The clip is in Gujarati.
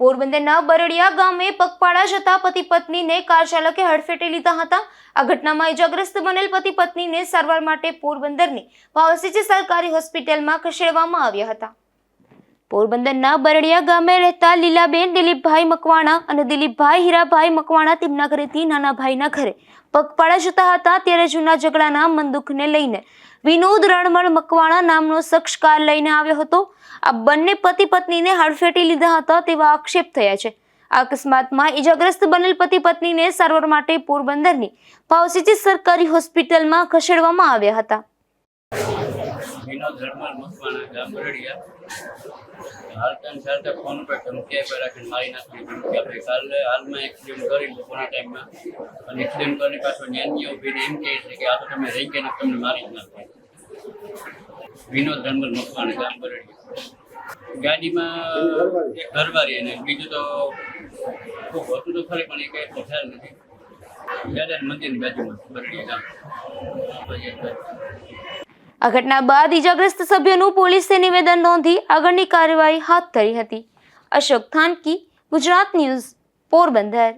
પોરબંદરના બરડિયા ગામે પગપાળા જતા પતિ પત્નીને કાર ચાલકે હડફેટે લીધા હતા। આ ઘટનામાં ઇજાગ્રસ્ત બનેલ પતિ પત્નીને સારવાર માટે પોરબંદરની પાવસીજી સરકારી હોસ્પિટલમાં ખસેડવામાં આવ્યા હતા। પોરબંદરના બરડિયા ગામે રહેતા લીલાબેન દિલીપભાઈ મકવાણા અને દિલીપભાઈ હીરાભાઈ મકવાણા તેમના ઘરેથી નાના ભાઈના ઘરે પગપાળા જતા હતા ત્યારે જૂના ઝઘડાના મનદુખને લઈને વિનોદ રણમળ મકવાણા નામનો શખ્સ કાર લઈને આવ્યો હતો। આ બંને પતિ પત્નીને હડફેટી લીધા હતા તેવા આક્ષેપ થયા છે। આ અકસ્માતમાં ઇજાગ્રસ્ત બનેલ પતિ પત્નીને સારવાર માટે પોરબંદરની પાવસીજી સરકારી હોસ્પિટલમાં ખસેડવામાં આવ્યા હતા। વિનોદ રણમલ મકવાણા ગામ બરડિયા ચાલતા ફોન પર ધમકી પર રાખીને મારી નાખવાની ધમકી આપે। કાલે હાલમાં એક્સિડન્ટ કરી બપોરના ટાઈમમાં અને એક્સિડન્ટ કરીને પાછો ન્યાની ઊભીને એમ કહે છે કે આ તો તમે રહી ગયા તમને મારી જ નાખો। વિનોદ રણમલ મકવાણા ગામ બરડિયા ગાડીમાં એક ઘરવાળી અને બીજું તો ખૂબ હતું તો ખરી પણ એ કંઈ એટલો ખ્યાલ નથી। દાદા મંદિરની બાજુમાં બરડિયા ગામ। આ ઘટના બાદ ઇજાગ્રસ્ત સભ્યોનું પોલીસે નિવેદન નોંધી આગળની કાર્યવાહી હાથ ધરી હતી। અશોક થાનકી, ગુજરાત ન્યૂઝ, પોરબંદર।